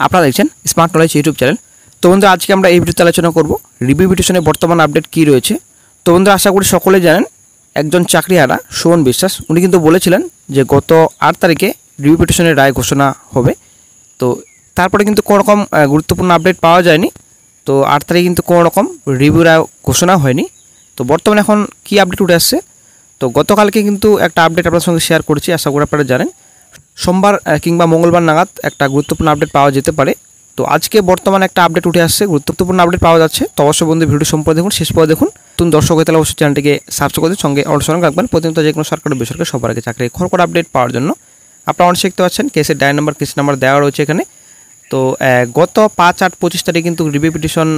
আপনারা দেখছেন smart knowledge YouTube channel. তো বন্ধুরা, আজকে আমরা এই ভিডিওতে আলোচনা করব রিভিউ পিটিশনের বর্তমান আপডেট কী রয়েছে। তো বন্ধুরা, আশা করি সকলে জানেন একজন চাকরিহারা সুমন বিশ্বাস উনি কিন্তু বলেছিলেন যে গত 8 তারিখে রিভিউ পিটিশনের রায় ঘোষণা হবে। তো তারপরে কিন্তু কোনো রকম গুরুত্বপূর্ণ আপডেট পাওয়া যায়নি। তো 8 তারিখে কিন্তু কোনো রকম রিভিউ রায় ঘোষণা হয়নি। তো বর্তমানে এখন কী আপডেট উঠে আসছে, তো গতকালকে কিন্তু একটা আপডেট আপনার সঙ্গে শেয়ার করেছি, আশা করি আপনারা জানেন। সোমবার কিংবা মঙ্গলবার নাগাদ একটা গুরুত্বপূর্ণ আপডেট পাওয়া যেতে পারে। তো আজকে বর্তমানে একটা আপডেট উঠে আসছে, গুরুত্বপূর্ণ আপডেট পাওয়া যাচ্ছে। তো অবশ্যই বন্ধু ভিডিও সম্পর্কে দেখুন, শেষ পরে দেখুন। নতুন দর্শক হয়ে তাহলে অবশ্যই চ্যানেলটিকে সাবস্ক্রাইব করে সঙ্গে অনুসরণ রাখবেন প্রতিনিয়ত যে কোনো সরকারি বেসরকারি সবার আগে চাকরি খবর আপডেট পাওয়ার জন্য। আপনারা অনেক শিখতে পাচ্ছেন কেসের ডায়রি নাম্বার কেস নাম্বার দেওয়া রয়েছে এখানে। তো গত 5-8-25 তারিখে কিন্তু রিভিউ পিটিশন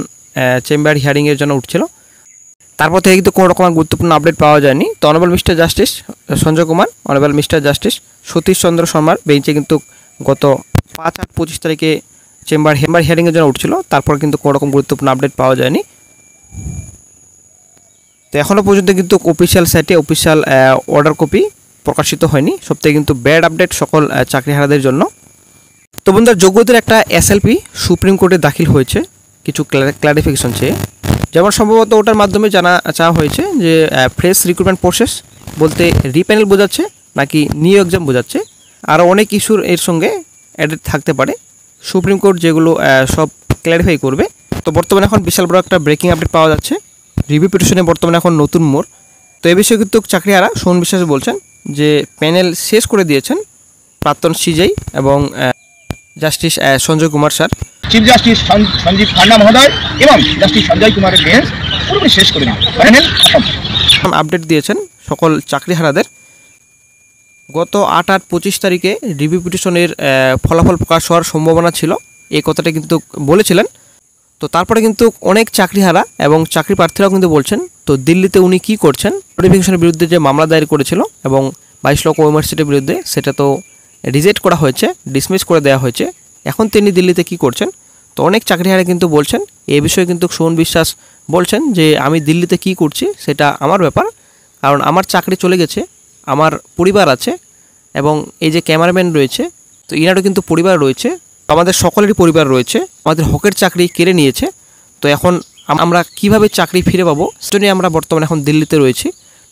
চেম্বার হিয়ারিংয়ের জন্য উঠছিল। তারপর থেকে কিন্তু কোনো রকম গুরুত্বপূর্ণ আপডেট পাওয়া যায়নি। তো honourable mister justice Sanjay Kumar, honourable mister justice Satish Chandra শর্মার বেঞ্চে কিন্তু গত 5-8-25 তারিখে চেম্বার হিয়ারিংয়ের জন্য উঠছিল। তারপর কিন্তু কোনো রকম গুরুত্বপূর্ণ আপডেট পাওয়া যায়নি। তো এখনও পর্যন্ত কিন্তু অফিসিয়াল সাইটে অফিসিয়াল অর্ডার কপি প্রকাশিত হয়নি। সবথেকে কিন্তু ব্যাড আপডেট সকল চাকরিহারাদের জন্য। তো বন্ধুরা, যোগ্যদের একটা এসএলপি সুপ্রিম কোর্টে দাখিল হয়েছে কিছু ক্লারিফিকেশন চেয়ে। যেমন সম্ভবত ওটার মাধ্যমে জানা চাওয়া হয়েছে যে ফ্রেশ রিক্রুটমেন্ট প্রসেস বলতে রিপ্যানেল বোঝাচ্ছে নাকি নিউ এক্সাম বোঝাচ্ছে, আরও অনেক ইস্যুর এর সঙ্গে অ্যাডেড থাকতে পারে। সুপ্রিম কোর্ট যেগুলো সব ক্ল্যারিফাই করবে। তো বর্তমানে এখন বিশাল বড় একটা ব্রেকিং আপডেট পাওয়া যাচ্ছে রিভিউ পিটিশনে বর্তমানে এখন নতুন মোড়। তো এ বিষয়ে কিন্তু চাকরিহারা সুমন বিশ্বাস বলছেন যে প্যানেল শেষ করে দিয়েছেন প্রাক্তন সিজেই এবং justice Sanjay Kumar sir, chief justice Sanjiv Khanna মহোদয় এবং জাস্টিস সঞ্জয় কুমারের বেঞ্চ পুরোপুরি শেষ করে দিন প্যানেল আপডেট দিয়েছেন সকল চাকরিহারাদের। গত 8-8-25 তারিখে রিভিউ পিটিশনের ফলাফল প্রকাশ হওয়ার সম্ভাবনা ছিল, এই কথাটা কিন্তু বলেছিলেন। তো তারপরে কিন্তু অনেক চাকরিহারা এবং চাকরি প্রার্থীরাও কিন্তু বলছেন তো দিল্লিতে উনি কী করছেন, নোটিফিকেশনের বিরুদ্ধে যে মামলা দায়ের করেছিল এবং 22 লক্ষ ইউনিভার্সিটির বিরুদ্ধে, সেটা তো রিজেক্ট করা হয়েছে, ডিসমিস করে দেওয়া হয়েছে। এখন তিনি দিল্লিতে কি করছেন। তো অনেক চাকরিহারা কিন্তু বলছেন এই বিষয়ে কিন্তু সুমন বিশ্বাস বলছেন যে আমি দিল্লিতে কি করছি সেটা আমার ব্যাপার, কারণ আমার চাকরি চলে গেছে, আমার পরিবার আছে এবং এই যে ক্যামেরাম্যান রয়েছে তো ইনারও কিন্তু পরিবার রয়েছে, আমাদের সকলেরই পরিবার রয়েছে, আমাদের হকের চাকরি কেড়ে নিয়েছে। তো এখন আমরা কিভাবে চাকরি ফিরে পাবো সেটা নিয়ে আমরা বর্তমানে এখন দিল্লিতে রয়েছি।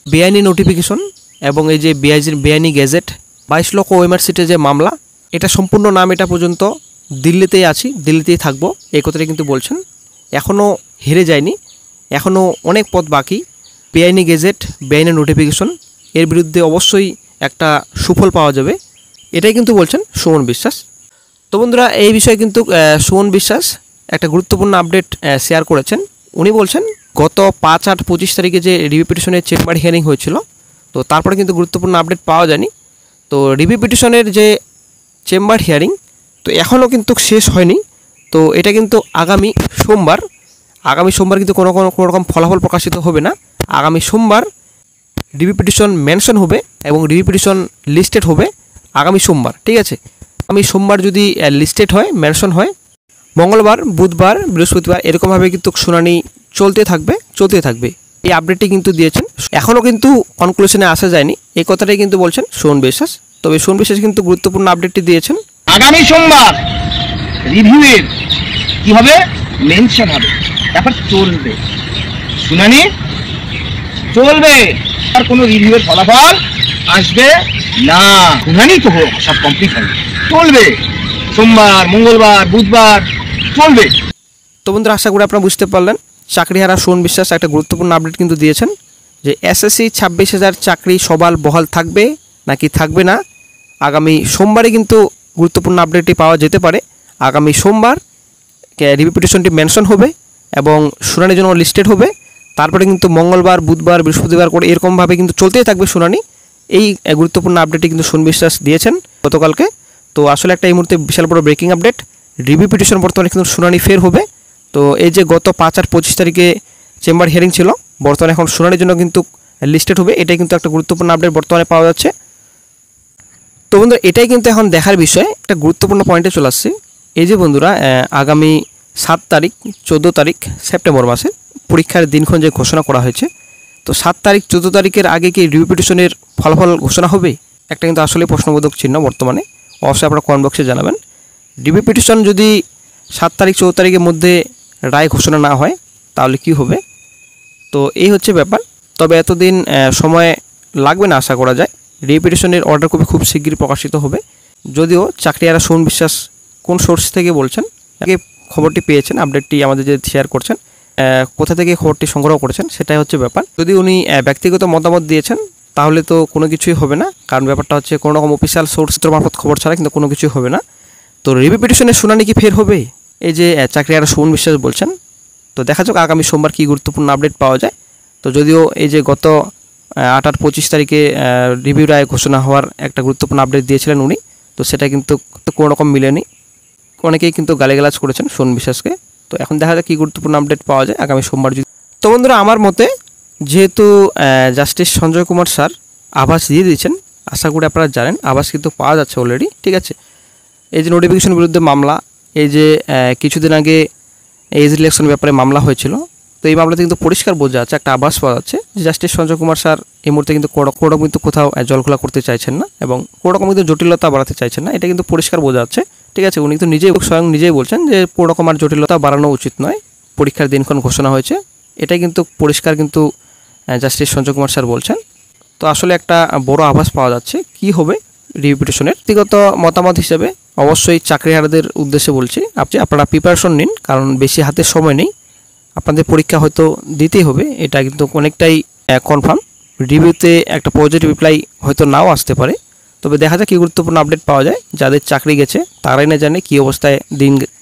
বেআইনি নোটিফিকেশন এবং এই যে বেআইনি গ্যাজেট 22 লক্ষ ইউনিভার্সিটির যে মামলা, এটা সম্পূর্ণ নাম এটা পর্যন্ত দিল্লিতেই আছি, দিল্লিতেই থাকবো, এই কথাটা কিন্তু বলছেন। এখনও হেরে যায়নি, এখনও অনেক পথ বাকি। বেআইনি গেজেট, বেআইনি নোটিফিকেশন, এর বিরুদ্ধে অবশ্যই একটা সুফল পাওয়া যাবে, এটাই কিন্তু বলছেন সুমন বিশ্বাস। তো বন্ধুরা, এই বিষয়ে কিন্তু সুমন বিশ্বাস একটা গুরুত্বপূর্ণ আপডেট শেয়ার করেছেন। উনি বলছেন গত 5-8-25 তারিখে যে রিভিউ পিটিশনের চেম্বার হিয়ারিং হয়েছিল, তো তারপরে কিন্তু গুরুত্বপূর্ণ আপডেট পাওয়া যায়নি। তো রিভিউ পিটিশনের যে চেম্বার হিয়ারিং তো এখনও কিন্তু শেষ হয়নি। তো এটা কিন্তু আগামী সোমবার কিন্তু কোনো রকম ফলাফল প্রকাশিত হবে না। আগামী সোমবার রিভিউ পিটিশন মেনশন হবে এবং রিভিউ পিটিশন লিস্টেড হবে আগামী সোমবার, ঠিক আছে। আগামী সোমবার যদি লিস্টেড হয়, মেনশন হয়, মঙ্গলবার, বুধবার, বৃহস্পতিবার এরকমভাবে কিন্তু শুনানি চলতে থাকবে। এই আপডেটটি কিন্তু দিয়েছেন। এখনও কিন্তু কনক্লুশনে আসা যায়নি, এই কথাটাই কিন্তু বলছেন সুমন বিশ্বাস। তবে সুমন বিশ্বাস কিন্তু গুরুত্বপূর্ণ আপডেটটি দিয়েছেন। আগামী সোমবার রিভিউয়ের কি হবে, মেনশন হবে, তারপর চলবে শুনানি চলবে, আর কোনো রিভিউয়ের ফলাফল আসবে না, শুনানি তো সব কমপ্লিট হবে, চলবে সোমবার, মঙ্গলবার, বুধবার চলবে। তো বন্ধুরা, আশা করি আপনারা বুঝতে পারলেন চাকরিহারা সুমন বিশ্বাস একটা গুরুত্বপূর্ণ আপডেট কিন্তু দিয়েছেন যে এসএসসি 26,000 চাকরি সবাল বহাল থাকবে নাকি থাকবে না। আগামী সোমবারে কিন্তু গুরুত্বপূর্ণ আপডেটটি পাওয়া যেতে পারে। আগামী সোমবার রিভিউ পিটিশনটি মেনশন হবে এবং শুনানির জন্য লিস্টেড হবে। তারপরে কিন্তু মঙ্গলবার, বুধবার, বৃহস্পতিবার করে এরকমভাবে কিন্তু চলতেই থাকবে শুনানি। এই গুরুত্বপূর্ণ আপডেটটি কিন্তু সুমন বিশ্বাস দিয়েছেন গতকালকে। তো আসলে একটা এই মুহূর্তে বিশাল বড় ব্রেকিং আপডেট, রিভিউ পিটিশন বর্তমানে কিন্তু শুনানি ফের হবে। তো এই যে গত 5-8-25 তারিখে চেম্বার হিয়ারিং ছিল, বর্তমানে এখন শুনানির জন্য কিন্তু লিস্টেড হবে। এটাই কিন্তু একটা গুরুত্বপূর্ণ আপডেট বর্তমানে পাওয়া যাচ্ছে। তো বন্ধুরা, এটাই কিন্তু এখন দেখার বিষয়। একটা গুরুত্বপূর্ণ পয়েন্টে চলে আসছে। এই যে বন্ধুরা, আগামী 7 তারিখ 14 তারিখ সেপ্টেম্বর মাসে পরীক্ষার দিনক্ষণ যে ঘোষণা করা হয়েছে, তো 7 তারিখ 14 তারিখের আগে কি রিভিউ পিটিশনের ফলাফল ঘোষণা হবে? একটা কিন্তু আসলে প্রশ্নবোধক চিহ্ন বর্তমানে। অবশ্যই আপনারা কমেন্ট বক্সে জানাবেন। রিভিউ পিটিশন যদি 7 তারিখ 14 তারিখের মধ্যে রায় ঘোষণা না হয় তাহলে কি হবে? তো এই হচ্ছে ব্যাপার। তবে এতদিন সময় লাগবে না আশা করা যায়। রিভিউ পিটিশনের অর্ডার কপি খুব শীঘ্রই প্রকাশিত হবে। যদিও চাকরিহারা সুমন বিশ্বাস কোন সোর্স থেকে বলছেন, আগে খবরটি পেয়েছেন, আপডেটটি আমাদের যে শেয়ার করছেন, কোথা থেকে খবরটি সংগ্রহ করেছেন সেটাই হচ্ছে ব্যাপার। যদি উনি ব্যক্তিগত মতামত দিয়েছেন তাহলে তো কোনো কিছুই হবে না, কারণ ব্যাপারটা হচ্ছে কোনো রকম অফিসিয়াল সোর্স মারফত খবর ছাড়া কিন্তু কোনো কিছুই হবে না। তো রিভিউ পিটিশনের শুনানি কি ফের হবে, এই যে চাকরিহারা সুমন বিশ্বাস বলছেন। তো দেখা যাক আগামী সোমবার কী গুরুত্বপূর্ণ আপডেট পাওয়া যায়। তো যদিও এই যে গত 8-25 তারিখে রিভিউ রায় ঘোষণা হওয়ার একটা গুরুত্বপূর্ণ আপডেট দিয়েছিলেন উনি, তো সেটা কিন্তু কোনো রকম মিলেনি। অনেকেই কিন্তু গালিগালাজ করেছেন সুমন বিশ্বাসকে। তো এখন দেখা যাক কী গুরুত্বপূর্ণ আপডেট পাওয়া যায় আগামী সোমবার। তো বন্ধুরা, আমার মতে যেহেতু জাস্টিস সঞ্জয় কুমার স্যার আভাস দিয়ে দিয়েছেন, আশা করি আপনারা জানেন আভাস কিন্তু পাওয়া যাচ্ছে অলরেডি, ঠিক আছে। এই যে নোটিফিকেশন বিরুদ্ধে মামলা, এই যে কিছুদিন আগে এজ রিলেকশন ব্যাপারে মামলা হয়েছিল, তো এই মামলাতে কিন্তু পরিষ্কার বোঝা যাচ্ছে, একটা আভাস পাওয়া যাচ্ছে যে জাস্টিস সঞ্জয় কুমার স্যার এই মুহূর্তে কিন্তু কোনোরকম কিন্তু কোথাও জলখোলা করতে চাইছেন না এবং কোনোরকম কিন্তু জটিলতা বাড়াতে চাইছেন না, এটা কিন্তু পরিষ্কার বোঝা যাচ্ছে, ঠিক আছে। উনি কিন্তু স্বয়ং নিজেই বলছেন যে কোনোরকম আর জটিলতা বাড়ানো উচিত নয়, পরীক্ষার দিনক্ষণ ঘোষণা হয়েছে, এটাই কিন্তু পরিষ্কার কিন্তু জাস্টিস সঞ্জয় কুমার স্যার বলছেন। তো আসলে একটা বড় আভাস পাওয়া যাচ্ছে কি হবে রিভিউ পিটিশনের। ব্যক্তিগত মতামত হিসেবে অবশ্যই চাকরিহারাদের উদ্দেশ্যে বলছি, আপনারা প্রিপারেশন নিন, কারণ বেশি হাতে সময় নেই, আপনাদের পরীক্ষা হয়তো দিতেই হবে, এটা কিন্তু অনেকটাই কনফার্ম। রিভিউতে একটা পজিটিভ রিপ্লাই হয়তো নাও আসতে পারে, তবে দেখা যাক কী গুরুত্বপূর্ণ আপডেট পাওয়া যায়। যাদের চাকরি গেছে তারাই না জানে কী অবস্থায়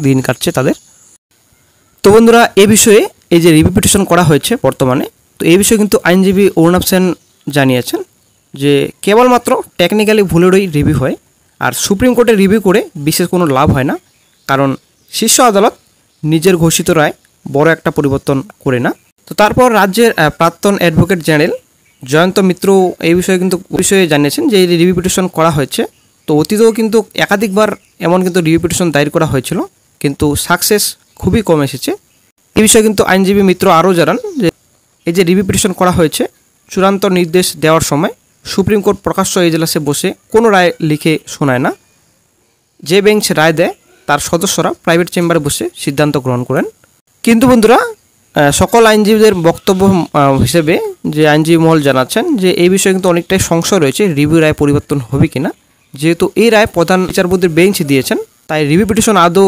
দিন কাটছে তাদের। তো বন্ধুরা, এই বিষয়ে এই যে রিভিউ পিটিশন করা হয়েছে বর্তমানে, তো এই বিষয়ে কিন্তু আইনজীবী অরুণাভ সেন জানিয়েছেন যে কেবলমাত্র টেকনিক্যালি ভুলেরই রিভিউ হয়, আর সুপ্রিম কোর্টে রিভিউ করে বিশেষ কোনো লাভ হয় না, কারণ শীর্ষ আদালত নিজের ঘোষিত রায় বড় একটা পরিবর্তন করে না। তো তারপর রাজ্যের প্রাক্তন অ্যাডভোকেট জেনারেল জয়ন্ত মিত্র এই বিষয়ে জানিয়েছেন যে এই রিভিউ পিটিশন করা হয়েছে। তো অতীতেও কিন্তু একাধিকবার এমন কিন্তু রিভিউ পিটিশন দায়ের করা হয়েছিল, কিন্তু সাকসেস খুবই কম এসেছে। এই বিষয়ে কিন্তু আইনজীবী মিত্র আরও জানান যে এই যে রিভিউ পিটিশন করা হয়েছে, চূড়ান্ত নির্দেশ দেওয়ার সময় সুপ্রিম কোর্ট প্রকাশ্য এজলাসে বসে কোনো রায় লিখে শোনায় না। যে বেঞ্চ রায় দেয় তার সদস্যরা প্রাইভেট চেম্বারে বসে সিদ্ধান্ত গ্রহণ করেন। কিন্তু বন্ধুরা, সকল আইনজীবীদের বক্তব্য হিসেবে যে আইনজীবী মহল জানাচ্ছেন যে এই বিষয়ে কিন্তু অনেকটাই সংশয় রয়েছে রিভিউ রায় পরিবর্তন হবে কিনা। যেহেতু এই রায় প্রধান বিচারপতির বেঞ্চ দিয়েছেন, তাই রিভিউ পিটিশন আদৌ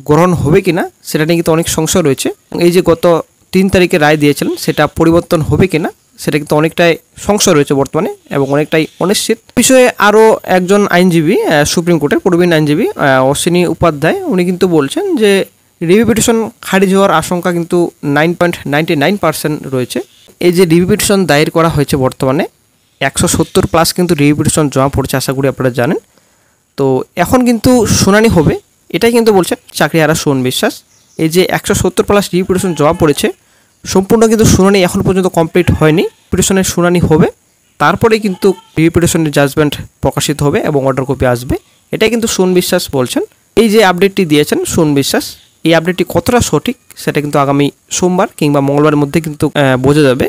গ্রহণ হবে কিনা সেটা নিয়ে কিন্তু অনেক সংশয় রয়েছে। এই যে গত 3 তারিখে রায় দিয়েছিলেন সেটা পরিবর্তন হবে কিনা সেটা কিন্তু অনেকটাই সংশয় রয়েছে বর্তমানে এবং অনেকটাই অনিশ্চিত। বিষয়ে আরও একজন আইনজীবী, সুপ্রিম কোর্টের প্রবীণ আইনজীবী অশ্বিনী উপাধ্যায়, উনি কিন্তু বলছেন যে রিভিউ পিটিশন খারিজ হওয়ার আশঙ্কা কিন্তু 9.99% রয়েছে। এই যে রিভিউ পিটিশন দায়ের করা হয়েছে বর্তমানে 170+ কিন্তু রিভিউ পিটিশন জমা পড়েছে, আশা করি আপনারা জানেন। তো এখন কিন্তু শুনানি হবে, এটাই কিন্তু বলছেন চাকরিহারা সুমন বিশ্বাস। এই যে 170+ রিভিউ পিটিশন জমা পড়েছে, সম্পূর্ণ কিন্তু শুনানি এখন পর্যন্ত কমপ্লিট হয়নি। পিটিশনের শুনানি হবে, তারপরে কিন্তু রিভিউ পিটিশনের জাজমেন্ট প্রকাশিত হবে এবং অর্ডার কপি আসবে, এটাই কিন্তু সুমন বিশ্বাস বলছেন। এই যে আপডেটটি দিয়েছেন সুমন বিশ্বাস, এই আপডেটটি কতটা সঠিক সেটা কিন্তু আগামী সোমবার কিংবা মঙ্গলবারের মধ্যে কিন্তু বোঝা যাবে।